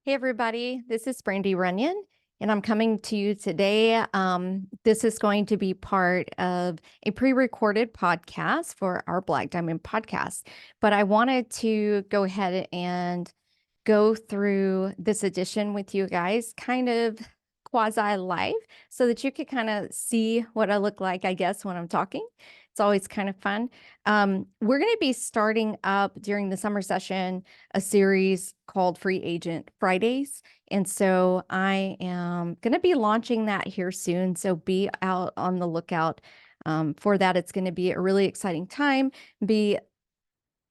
Hey, everybody, this is Brandy Runyan, and I'm coming to you today. This is going to be part of a pre recorded podcast for our Black Diamond podcast. But I wanted to go ahead and go through this edition with you guys, kind of quasi live, so that you could kind of see what I look like, I guess, when I'm talking. It's always kind of fun. We're going to be starting up during the summer session a series called Free Agent Fridays. And so I am going to be launching that here soon. So be out on the lookout for that. It's going to be a really exciting time. Be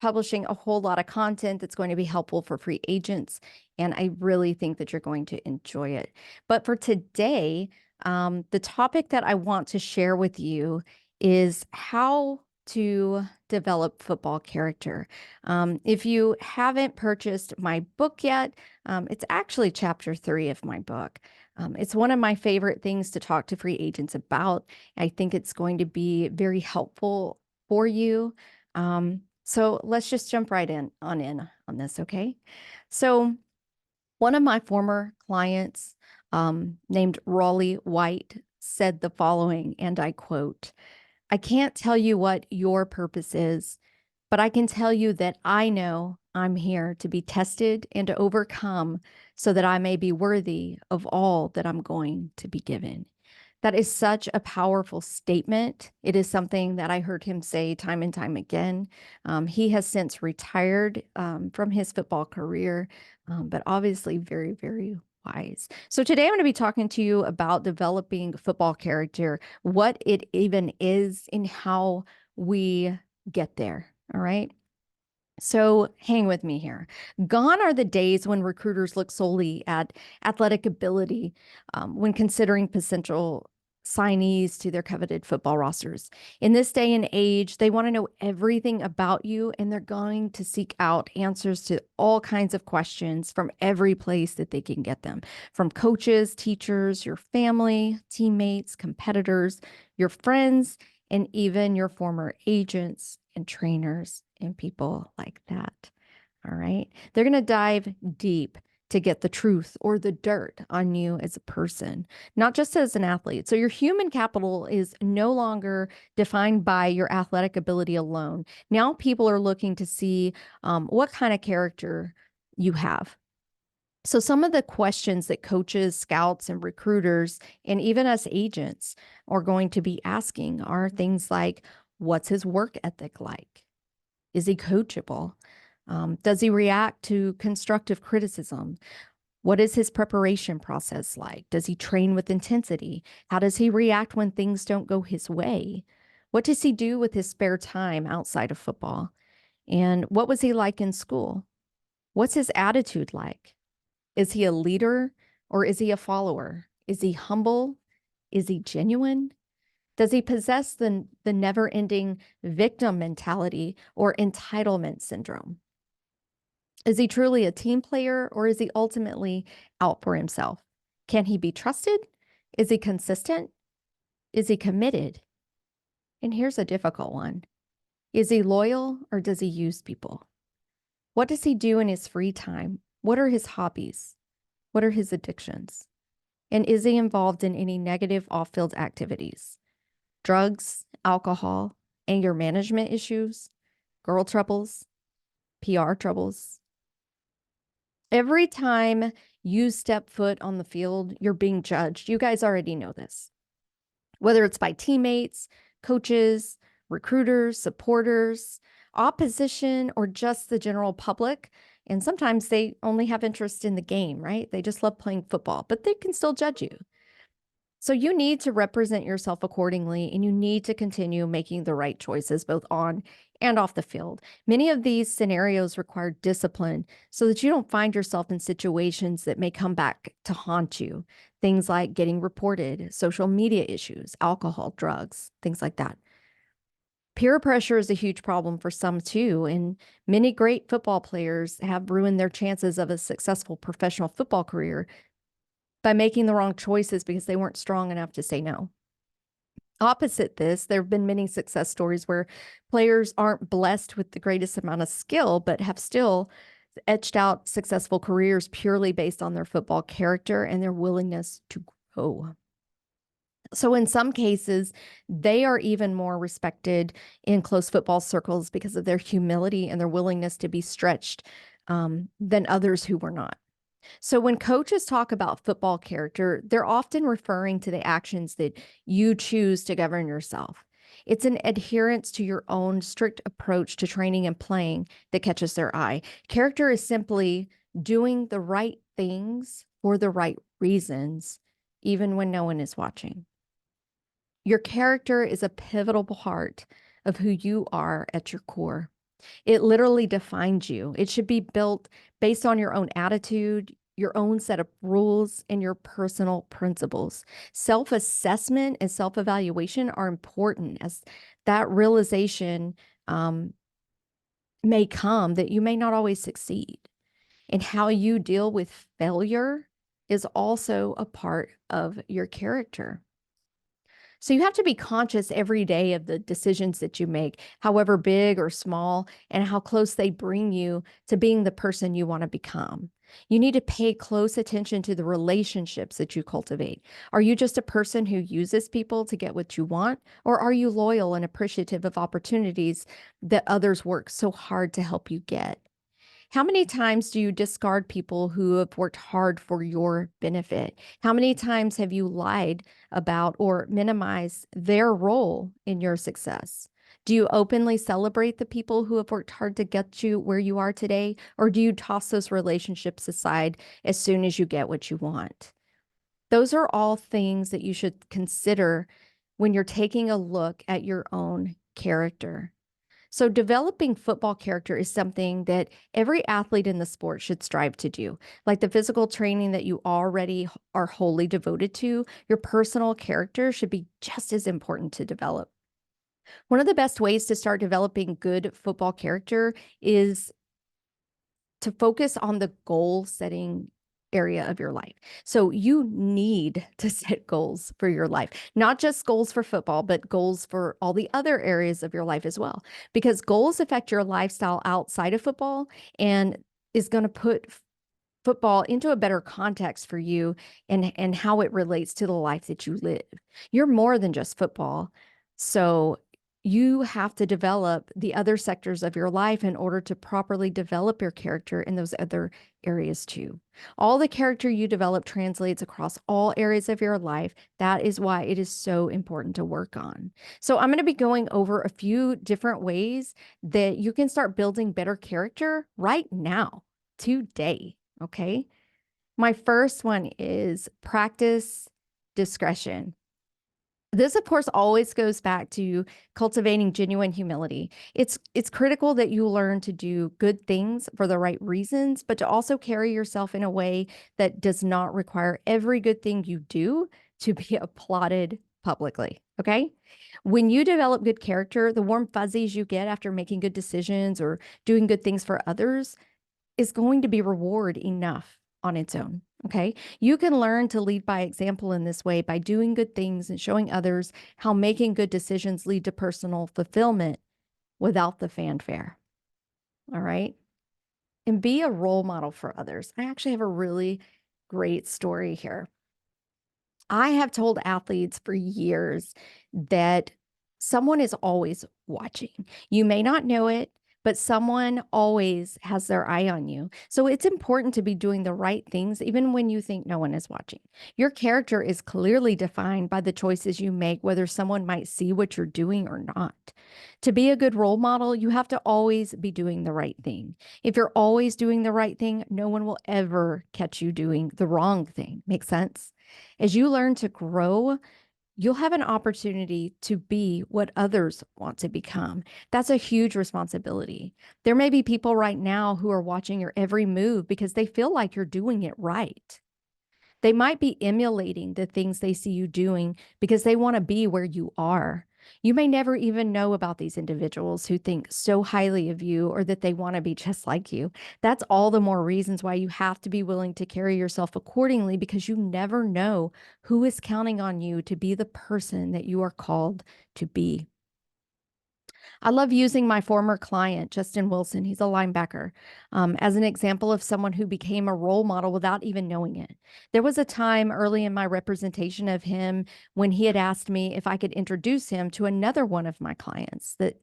publishing a whole lot of content that's going to be helpful for free agents. And I really think that you're going to enjoy it. But for today, the topic that I want to share with you is how to develop football character. If you haven't purchased my book yet, it's actually chapter 3 of my book. It's one of my favorite things to talk to free agents about. I think it's going to be very helpful for you. So let's just jump right in on this, okay? So one of my former clients, named Raleigh White, said the following, and I quote, "I can't tell you what your purpose is, but I can tell you that I know I'm here to be tested and to overcome so that I may be worthy of all that I'm going to be given." That is such a powerful statement. It is something that I heard him say time and time again. He has since retired from his football career, but obviously very, very wise. So today I'm going to be talking to you about developing football character, what it even is, and how we get there. All right. So hang with me here. Gone are the days when recruiters look solely at athletic ability when considering potential signees to their coveted football rosters. In this day and age, they want to know everything about you, and they're going to seek out answers to all kinds of questions from every place that they can get them, from coaches, teachers, your family, teammates, competitors, your friends, and even your former agents and trainers and people like that. All right. They're going to dive deep to get the truth or the dirt on you as a person, not just as an athlete. So your human capital is no longer defined by your athletic ability alone. Now people are looking to see what kind of character you have. So some of the questions that coaches, scouts, and recruiters, and even us agents are going to be asking are things like, what's his work ethic like? Is he coachable? Does he react to constructive criticism? What is his preparation process like? Does he train with intensity? How does he react when things don't go his way? What does he do with his spare time outside of football? And what was he like in school? What's his attitude like? Is he a leader or is he a follower? Is he humble? Is he genuine? Does he possess the never-ending victim mentality or entitlement syndrome? Is he truly a team player or is he ultimately out for himself? Can he be trusted? Is he consistent? Is he committed? And here's a difficult one. Is he loyal or does he use people? What does he do in his free time? What are his hobbies? What are his addictions? And is he involved in any negative off-field activities? Drugs, alcohol, anger management issues, girl troubles, PR troubles. Every time you step foot on the field, you're being judged. You guys already know this. Whether it's by teammates, coaches, recruiters, supporters, opposition, or just the general public. And sometimes they only have interest in the game, right? They just love playing football, but they can still judge you. So you need to represent yourself accordingly, and you need to continue making the right choices both on and off the field. Many of these scenarios require discipline so that you don't find yourself in situations that may come back to haunt you. Things like getting reported, social media issues, alcohol, drugs, things like that. Peer pressure is a huge problem for some too, and many great football players have ruined their chances of a successful professional football career by making the wrong choices because they weren't strong enough to say no. Opposite this, there have been many success stories where players aren't blessed with the greatest amount of skill, but have still etched out successful careers purely based on their football character and their willingness to grow. So, in some cases, they are even more respected in close football circles because of their humility and their willingness to be stretched than others who were not. So, when coaches talk about football character, they're often referring to the actions that you choose to govern yourself. It's an adherence to your own strict approach to training and playing that catches their eye. Character is simply doing the right things for the right reasons, even when no one is watching. Your character is a pivotal part of who you are at your core. It literally defines you. It should be built based on your own attitude, your own set of rules, and your personal principles. Self assessment and self evaluation are important as that realization may come that you may not always succeed. And how you deal with failure is also a part of your character. So you have to be conscious every day of the decisions that you make, however big or small, and how close they bring you to being the person you want to become. You need to pay close attention to the relationships that you cultivate. Are you just a person who uses people to get what you want, or are you loyal and appreciative of opportunities that others work so hard to help you get? How many times do you discard people who have worked hard for your benefit? How many times have you lied about or minimized their role in your success? Do you openly celebrate the people who have worked hard to get you where you are today? Or do you toss those relationships aside as soon as you get what you want? Those are all things that you should consider when you're taking a look at your own character. So, developing football character is something that every athlete in the sport should strive to do. Like the physical training that you already are wholly devoted to, your personal character should be just as important to develop. One of the best ways to start developing good football character is to focus on the goal setting area of your life. So you need to set goals for your life, not just goals for football, but goals for all the other areas of your life as well, because goals affect your lifestyle outside of football and is going to put football into a better context for you and how it relates to the life that you live. You're more than just football. So you have to develop the other sectors of your life in order to properly develop your character in those other areas too. All the character you develop translates across all areas of your life. That is why it is so important to work on. So I'm going to be going over a few different ways that you can start building better character right now, today. Okay. My first one is practice discretion. This, of course, always goes back to cultivating genuine humility. It's critical that you learn to do good things for the right reasons, but to also carry yourself in a way that does not require every good thing you do to be applauded publicly. Okay. When you develop good character, the warm fuzzies you get after making good decisions or doing good things for others is going to be reward enough on its own. Okay. You can learn to lead by example in this way by doing good things and showing others how making good decisions lead to personal fulfillment without the fanfare. All right. And be a role model for others. I actually have a really great story here. I have told athletes for years that someone is always watching. You may not know it, but someone always has their eye on you. So it's important to be doing the right things, even when you think no one is watching. Your character is clearly defined by the choices you make, whether someone might see what you're doing or not. To be a good role model, you have to always be doing the right thing. If you're always doing the right thing, no one will ever catch you doing the wrong thing. Make sense? As you learn to grow, you'll have an opportunity to be what others want to become. That's a huge responsibility. There may be people right now who are watching your every move because they feel like you're doing it right. They might be emulating the things they see you doing because they want to be where you are. You may never even know about these individuals who think so highly of you or that they want to be just like you. That's all the more reasons why you have to be willing to carry yourself accordingly because you never know who is counting on you to be the person that you are called to be. I love using my former client, Justin Wilson, he's a linebacker, as an example of someone who became a role model without even knowing it. There was a time early in my representation of him when he had asked me if I could introduce him to another one of my clients that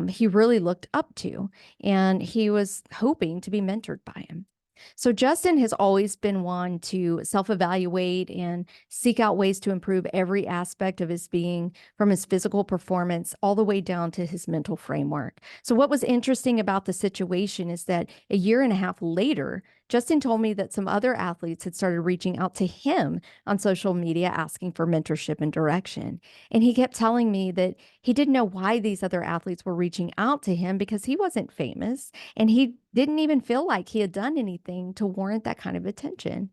he really looked up to, and he was hoping to be mentored by him. So Justin has always been one to self-evaluate and seek out ways to improve every aspect of his being, from his physical performance all the way down to his mental framework. So what was interesting about the situation is that a year and a half later, Justin told me that some other athletes had started reaching out to him on social media asking for mentorship and direction. And he kept telling me that he didn't know why these other athletes were reaching out to him because he wasn't famous and he didn't even feel like he had done anything to warrant that kind of attention.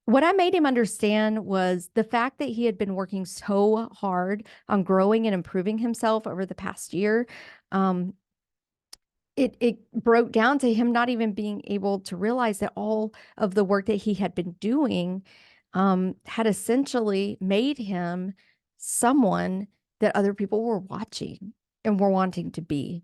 What I made him understand was the fact that he had been working so hard on growing and improving himself over the past year. Um, it broke down to him not even being able to realize that all of the work that he had been doing had essentially made him someone that other people were watching and were wanting to be.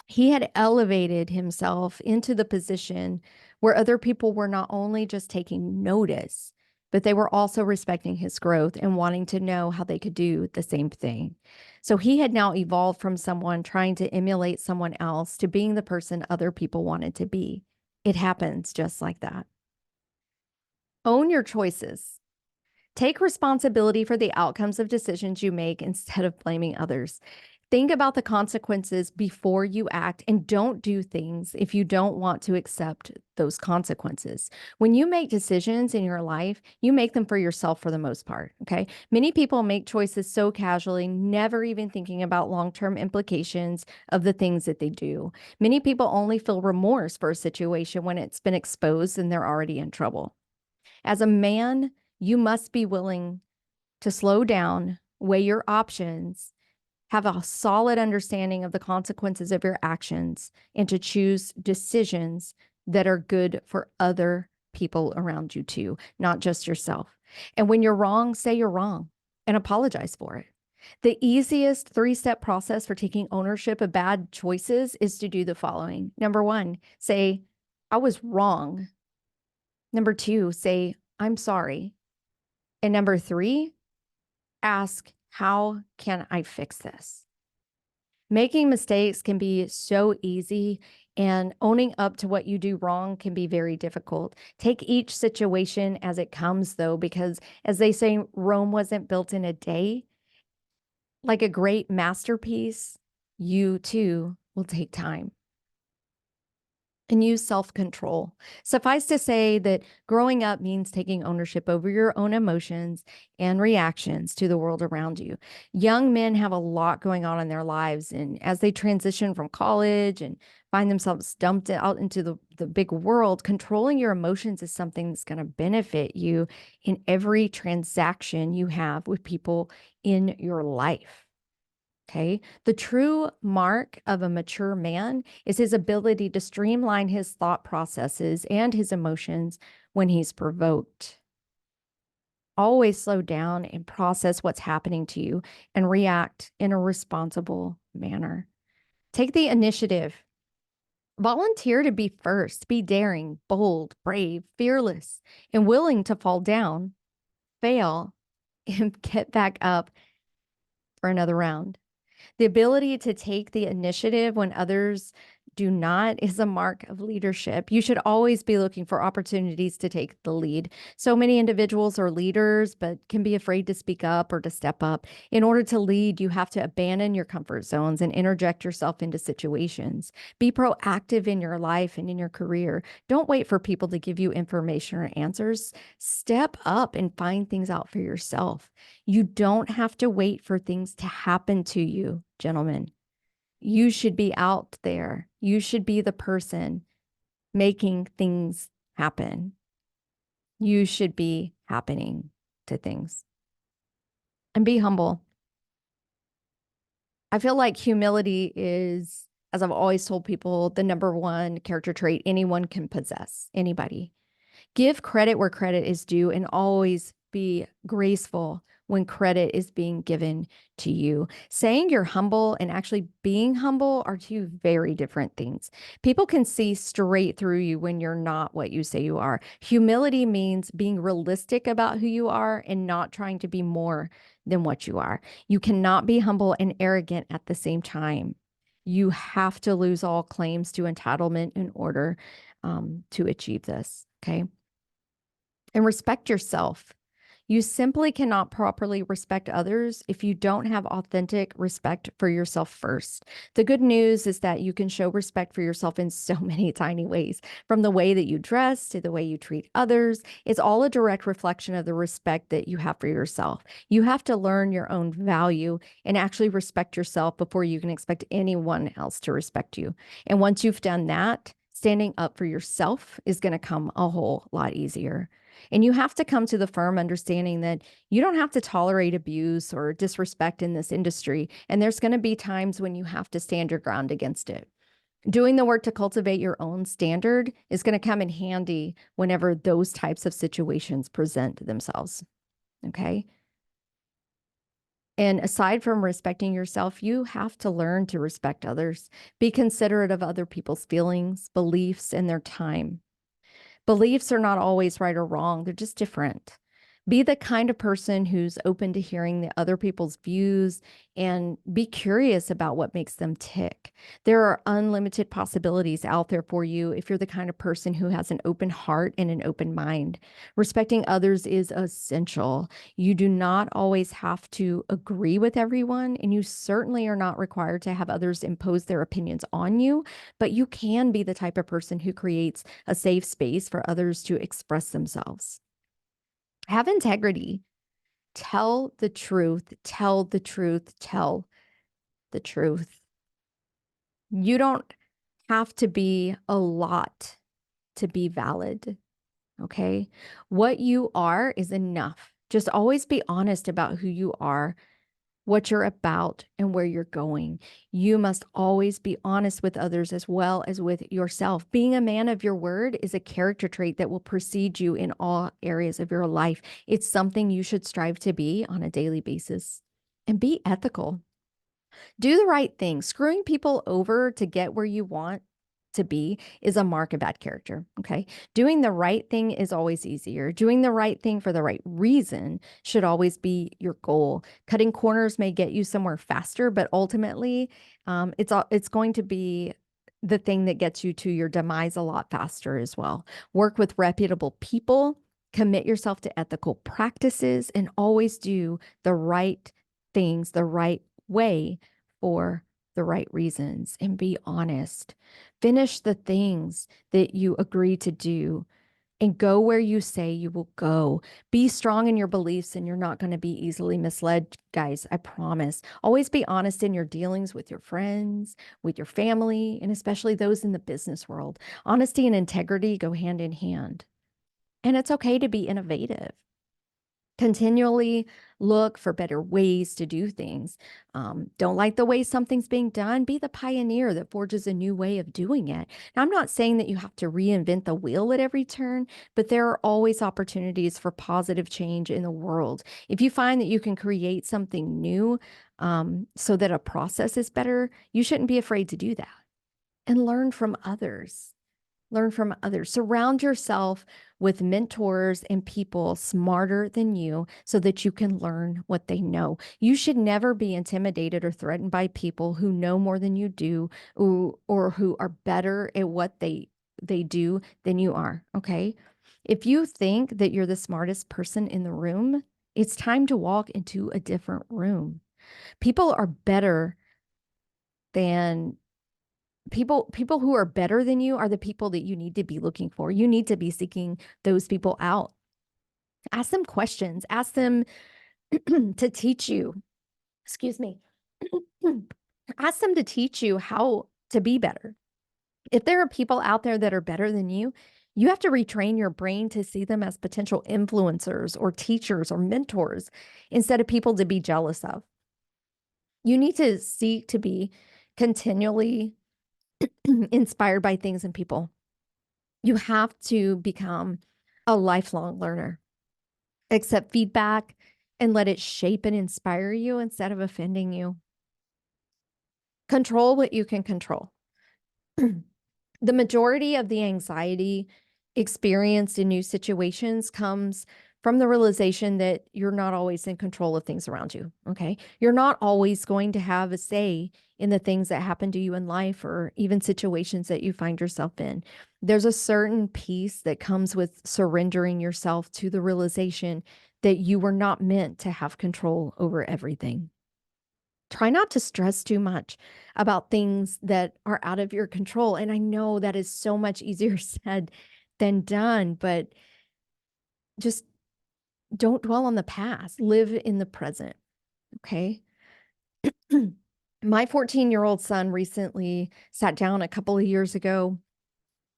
He had elevated himself into the position where other people were not only just taking notice, but they were also respecting his growth and wanting to know how they could do the same thing. So he had now evolved from someone trying to emulate someone else to being the person other people wanted to be. It happens just like that. Own your choices. Take responsibility for the outcomes of decisions you make instead of blaming others. Think about the consequences before you act, and don't do things if you don't want to accept those consequences. When you make decisions in your life, you make them for yourself for the most part. Okay. Many people make choices so casually, never even thinking about long-term implications of the things that they do. Many people only feel remorse for a situation when it's been exposed and they're already in trouble. As a man, you must be willing to slow down, weigh your options, have a solid understanding of the consequences of your actions, and to choose decisions that are good for other people around you too, not just yourself. And when you're wrong, say you're wrong and apologize for it. The easiest three-step process for taking ownership of bad choices is to do the following. Number one, say, I was wrong. Number two, say, I'm sorry. And number three, ask, how can I fix this? Making mistakes can be so easy, and owning up to what you do wrong can be very difficult. Take each situation as it comes, though, because as they say, Rome wasn't built in a day. Like a great masterpiece, you too will take time. And use self-control. Suffice to say that growing up means taking ownership over your own emotions and reactions to the world around you. Young men have a lot going on in their lives, and as they transition from college and find themselves dumped out into the big world, controlling your emotions is something that's going to benefit you in every transaction you have with people in your life. Okay. The true mark of a mature man is his ability to streamline his thought processes and his emotions when he's provoked. Always slow down and process what's happening to you and react in a responsible manner. Take the initiative. Volunteer to be first. Be daring, bold, brave, fearless, and willing to fall down, fail, and get back up for another round. The ability to take the initiative when others do not is a mark of leadership. You should always be looking for opportunities to take the lead. So many individuals are leaders, but can be afraid to speak up or to step up. In order to lead, you have to abandon your comfort zones and interject yourself into situations. Be proactive in your life and in your career. Don't wait for people to give you information or answers. Step up and find things out for yourself. You don't have to wait for things to happen to you, gentlemen. You should be out there. You should be the person making things happen. You should be happening to things. And be humble. I feel like humility is, as I've always told people, the number one character trait anyone can possess, anybody. Give credit where credit is due and always be graceful when credit is being given to you. Saying you're humble and actually being humble are two very different things. People can see straight through you when you're not what you say you are. Humility means being realistic about who you are and not trying to be more than what you are. You cannot be humble and arrogant at the same time. You have to lose all claims to entitlement in order to achieve this. Okay. And respect yourself. You simply cannot properly respect others if you don't have authentic respect for yourself first. The good news is that you can show respect for yourself in so many tiny ways, from the way that you dress to the way you treat others. It's all a direct reflection of the respect that you have for yourself. You have to learn your own value and actually respect yourself before you can expect anyone else to respect you. And once you've done that, standing up for yourself is going to come a whole lot easier. And you have to come to the firm understanding that you don't have to tolerate abuse or disrespect in this industry. And there's going to be times when you have to stand your ground against it. Doing the work to cultivate your own standard is going to come in handy whenever those types of situations present themselves. Okay. And aside from respecting yourself, you have to learn to respect others. Be considerate of other people's feelings, beliefs, and their time. Beliefs are not always right or wrong, they're just different. Be the kind of person who's open to hearing the other people's views and be curious about what makes them tick. There are unlimited possibilities out there for you if you're the kind of person who has an open heart and an open mind. Respecting others is essential. You do not always have to agree with everyone, and you certainly are not required to have others impose their opinions on you, but you can be the type of person who creates a safe space for others to express themselves. Have integrity. Tell the truth. Tell the truth. Tell the truth. You don't have to be a lot to be valid. Okay. What you are is enough. Just always be honest about who you are, what you're about, and where you're going. You must always be honest with others as well as with yourself. Being a man of your word is a character trait that will precede you in all areas of your life. It's something you should strive to be on a daily basis. And be ethical. Do the right thing. Screwing people over to get where you want to be is a mark of bad character. Okay. Doing the right thing is always easier. Doing the right thing for the right reason should always be your goal. Cutting corners may get you somewhere faster, but ultimately, it's going to be the thing that gets you to your demise a lot faster as well. Work with reputable people, commit yourself to ethical practices, and always do the right things the right way for the right reasons, and be honest. Finish the things that you agree to do and go where you say you will go. Be strong in your beliefs and you're not going to be easily misled, guys. I promise. Always be honest in your dealings with your friends, with your family, and especially those in the business world. Honesty and integrity go hand in hand. And it's okay to be innovative. Continually look for better ways to do things. Don't like the way something's being done. Be the pioneer that forges a new way of doing it. Now, I'm not saying that you have to reinvent the wheel at every turn, but there are always opportunities for positive change in the world. If you find that you can create something new so that a process is better, you shouldn't be afraid to do that. And learn from others. Learn from others. Surround yourself with mentors and people smarter than you so that you can learn what they know. You should never be intimidated or threatened by people who know more than you do, or who are better at what they do than you are, okay? If you think that you're the smartest person in the room, it's time to walk into a different room. People are better than people who are better than you are the people that you need to be looking for. You need to be seeking those people out. Ask them questions. Ask them to teach you. Excuse me. Ask them to teach you how to be better. If there are people out there that are better than you have to retrain your brain to see them as potential influencers or teachers or mentors instead of people to be jealous of. You need to seek to be continually inspired by things and people. You have to become a lifelong learner. Accept feedback, and let it shape and inspire you instead of offending you. Control what you can control. The majority of the anxiety experienced in new situations comes from the realization that you're not always in control of things around you. Okay. You're not always going to have a say in the things that happen to you in life or even situations that you find yourself in. There's a certain peace that comes with surrendering yourself to the realization that you were not meant to have control over everything. Try not to stress too much about things that are out of your control. And I know that is so much easier said than done, but just don't dwell on the past. Live in the present. Okay. My 14-year-old son recently sat down a couple of years ago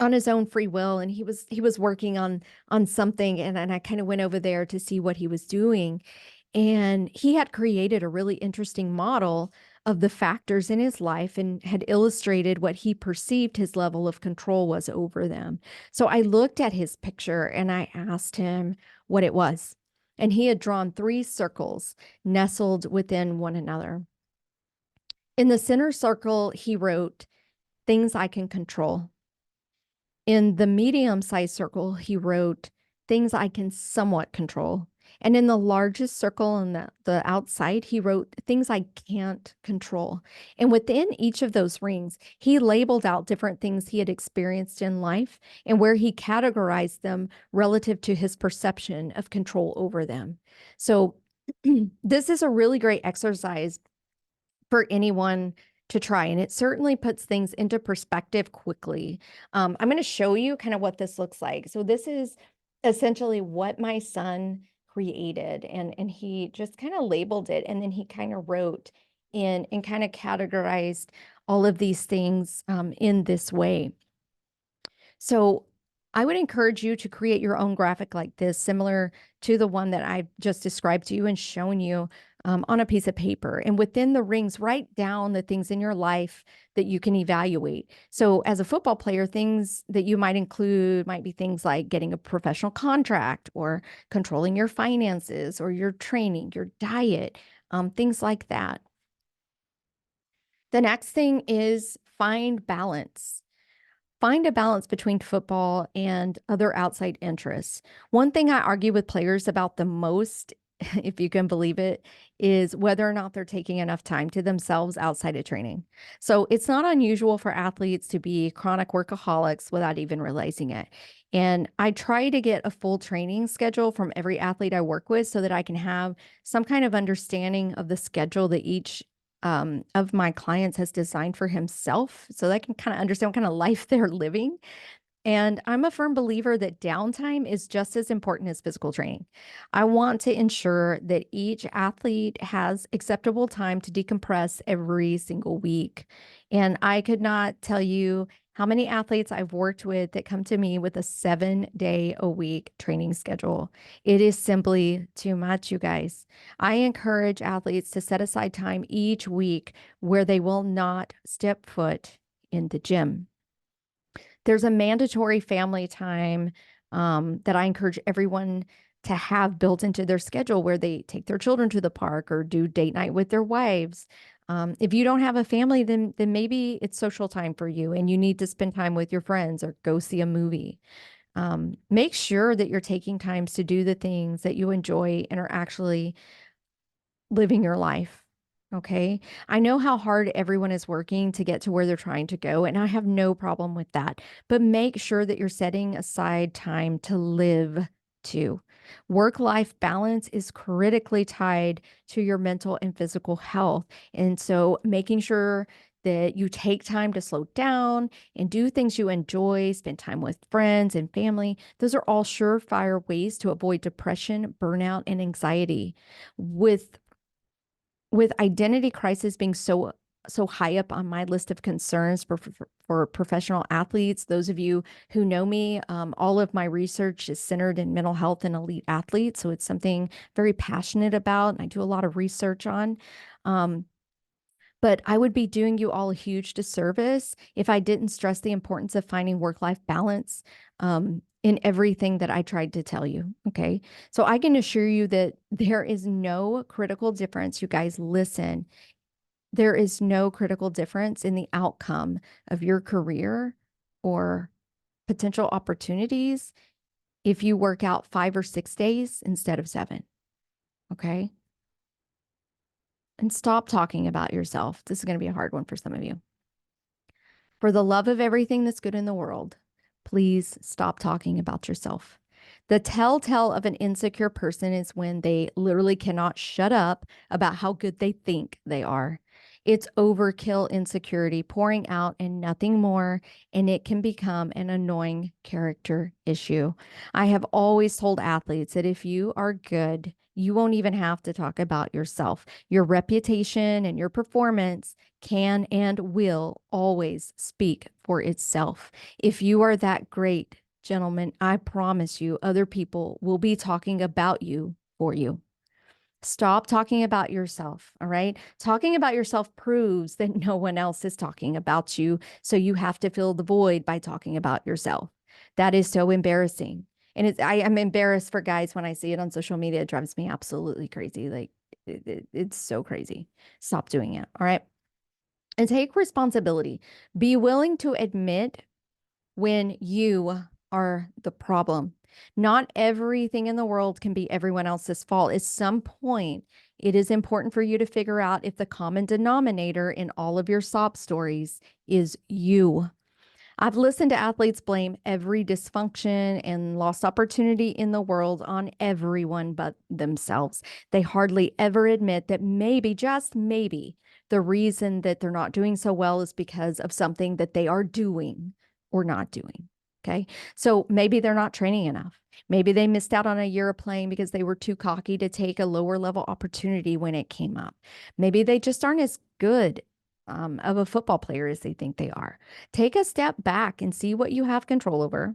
on his own free will, and he was working on something, and I kind of went over there to see what he was doing. And he had created a really interesting model of the factors in his life and had illustrated what he perceived his level of control was over them. So I looked at his picture and I asked him what it was. And he had drawn 3 circles nestled within one another. In the center circle, he wrote, "Things I can control." In the medium-sized circle, he wrote, "Things I can somewhat control." And in the largest circle on the outside, he wrote, "Things I can't control." And within each of those rings, he labeled out different things he had experienced in life and where he categorized them relative to his perception of control over them. So this is a really great exercise for anyone to try. And it certainly puts things into perspective quickly. I'm going to show you kind of what this looks like. So this is essentially what my son created, and he just kind of labeled it, and then he kind of wrote in and kind of categorized all of these things in this way. So I would encourage you to create your own graphic like this, similar to the one that I've just described to you and shown you on a piece of paper. And within the rings, write down the things in your life that you can evaluate. So as a football player, things that you might include might be things like getting a professional contract or controlling your finances or your training, your diet, things like that. The next thing is find balance. Find a balance between football and other outside interests. One thing I argue with players about the most, if you can believe it, is whether or not they're taking enough time to themselves outside of training. So it's not unusual for athletes to be chronic workaholics without even realizing it. And I try to get a full training schedule from every athlete I work with so that I can have some kind of understanding of the schedule that each of my clients has designed for himself so they can kind of understand what kind of life they're living. And I'm a firm believer that downtime is just as important as physical training. I want to ensure that each athlete has acceptable time to decompress every single week. And I could not tell you how many athletes I've worked with that come to me with a 7-day-a-week training schedule. It is simply too much, you guys. I encourage athletes to set aside time each week where they will not step foot in the gym. There's a mandatory family time that I encourage everyone to have built into their schedule where they take their children to the park or do date night with their wives. If you don't have a family, then maybe it's social time for you and you need to spend time with your friends or go see a movie. Make sure that you're taking times to do the things that you enjoy and are actually living your life. Okay. I know how hard everyone is working to get to where they're trying to go, and I have no problem with that. But make sure that you're setting aside time to live too. Work-life balance is critically tied to your mental and physical health. And so making sure that you take time to slow down and do things you enjoy, spend time with friends and family, those are all surefire ways to avoid depression, burnout, and anxiety. With identity crisis being so high up on my list of concerns for professional athletes, those of you who know me, all of my research is centered in mental health and elite athletes. So it's something very passionate about, and I do a lot of research on. But I would be doing you all a huge disservice if I didn't stress the importance of finding work-life balance. in everything that I tried to tell you. Okay. So I can assure you that there is no critical difference. You guys, listen, there is no critical difference in the outcome of your career or potential opportunities if you work out 5 or 6 days instead of 7. Okay. And stop talking about yourself. This is going to be a hard one for some of you. For the love of everything that's good in the world, please stop talking about yourself. The telltale of an insecure person is when they literally cannot shut up about how good they think they are. It's overkill insecurity pouring out and nothing more, and it can become an annoying character issue. I have always told athletes that if you are good, you won't even have to talk about yourself. Your reputation and your performance can and will always speak for itself. If you are that great, gentlemen, I promise you, other people will be talking about you for you. Stop talking about yourself. All right. Talking about yourself proves that no one else is talking about you. So you have to fill the void by talking about yourself. That is so embarrassing. And I am embarrassed for guys when I see it on social media. It drives me absolutely crazy. Like it's so crazy. Stop doing it. All right. And take responsibility. Be willing to admit when you are the problem. Not everything in the world can be everyone else's fault. At some point, it is important for you to figure out if the common denominator in all of your sob stories is you. I've listened to athletes blame every dysfunction and lost opportunity in the world on everyone but themselves. They hardly ever admit that maybe, just maybe, the reason that they're not doing so well is because of something that they are doing or not doing. Okay. So maybe they're not training enough. Maybe they missed out on a year of playing because they were too cocky to take a lower level opportunity when it came up. Maybe they just aren't as good of a football player as they think they are. Take a step back and see what you have control over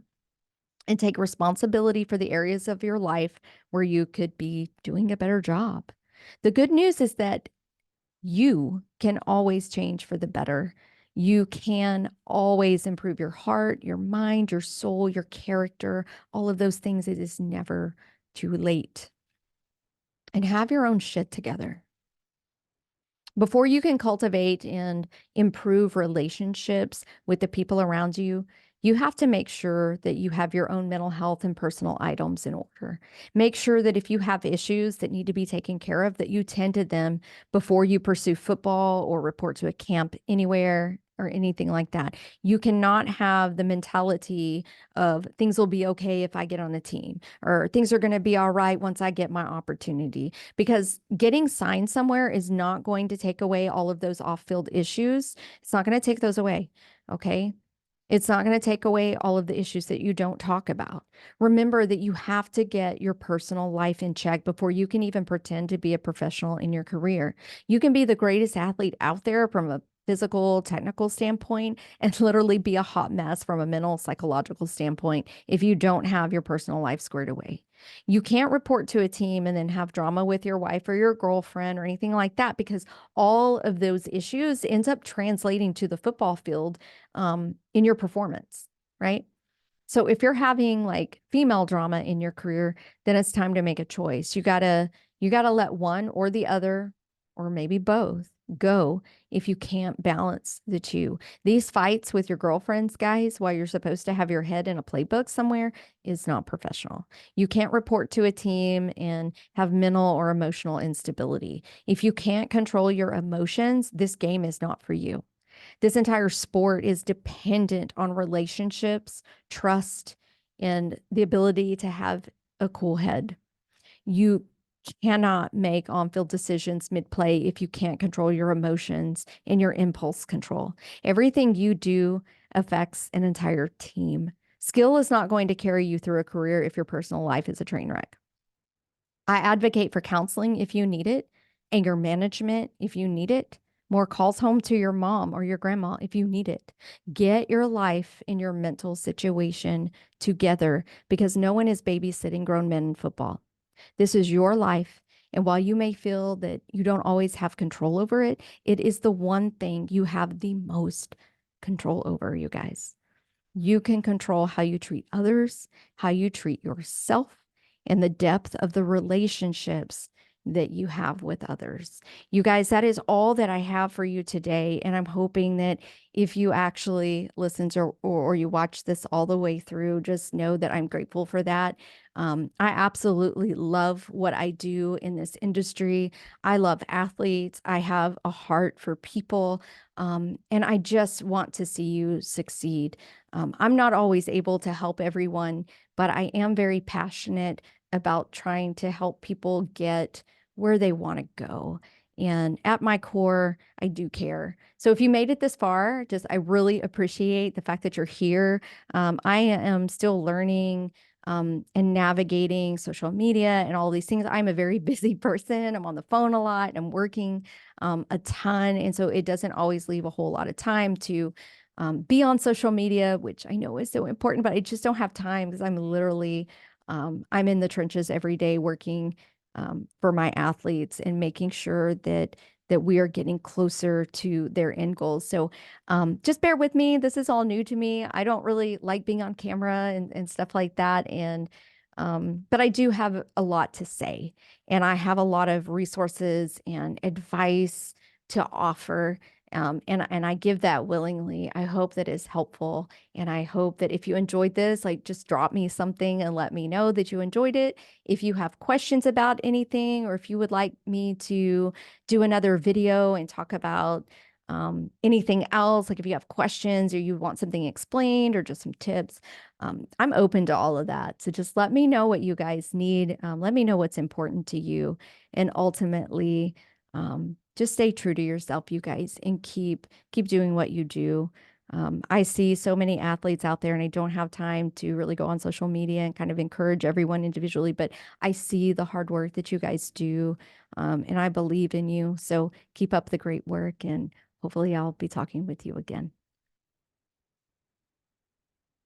and take responsibility for the areas of your life where you could be doing a better job. The good news is that you can always change for the better. You can always improve your heart, your mind, your soul, your character, all of those things. It is never too late. And have your own shit together. Before you can cultivate and improve relationships with the people around you, you have to make sure that you have your own mental health and personal items in order. Make sure that if you have issues that need to be taken care of, that you tend to them before you pursue football or report to a camp anywhere or anything like that. You cannot have the mentality of things will be okay if I get on a team, or things are going to be all right once I get my opportunity, because getting signed somewhere is not going to take away all of those off-field issues. It's not going to take those away. Okay. It's not going to take away all of the issues that you don't talk about. Remember that you have to get your personal life in check before you can even pretend to be a professional in your career. You can be the greatest athlete out there from a physical, technical standpoint and literally be a hot mess from a mental, psychological standpoint if you don't have your personal life squared away. You can't report to a team and then have drama with your wife or your girlfriend or anything like that, because all of those issues ends up translating to the football field in your performance, right? So if you're having like female drama in your career, then it's time to make a choice. You gotta let one or the other, or maybe both, go if you can't balance the two. These fights with your girlfriends, guys, while you're supposed to have your head in a playbook somewhere, is not professional. You can't report to a team and have mental or emotional instability. If you can't control your emotions, this game is not for you. This entire sport is dependent on relationships, trust, and the ability to have a cool head. You cannot make on-field decisions mid-play if you can't control your emotions and your impulse control. Everything you do affects an entire team. Skill is not going to carry you through a career if your personal life is a train wreck. I advocate for counseling if you need it, anger management if you need it, more calls home to your mom or your grandma if you need it. Get your life and your mental situation together, because no one is babysitting grown men in football. This is your life. And while you may feel that you don't always have control over it, it is the one thing you have the most control over, you guys. You can control how you treat others, how you treat yourself, and the depth of the relationships that you have with others. You guys, that is all that I have for you today. And I'm hoping that if you actually listen to or you watch this all the way through, just know that I'm grateful for that. I absolutely love what I do in this industry. I love athletes. I have a heart for people. And I just want to see you succeed. I'm not always able to help everyone, but I am very passionate about trying to help people get where they want to go. And at my core, I do care. So if you made it this far, just I really appreciate the fact that you're here. I am still learning and navigating social media and all these things. I'm a very busy person. I'm on the phone a lot. I'm working a ton. And so it doesn't always leave a whole lot of time to be on social media, which I know is so important, but I just don't have time because I'm literally, I'm in the trenches every day working for my athletes and making sure that we are getting closer to their end goals. So just bear with me. This is all new to me. I don't really like being on camera and stuff like that. And but I do have a lot to say, and I have a lot of resources and advice to offer. And I give that willingly. I hope that is helpful. And I hope that if you enjoyed this, like just drop me something and let me know that you enjoyed it. If you have questions about anything, or if you would like me to do another video and talk about anything else, like if you have questions or you want something explained or just some tips, I'm open to all of that. So just let me know what you guys need. Let me know what's important to you. And ultimately, just stay true to yourself, you guys, and keep doing what you do. I see so many athletes out there, and I don't have time to really go on social media and kind of encourage everyone individually, but I see the hard work that you guys do, and I believe in you. So keep up the great work, and hopefully I'll be talking with you again.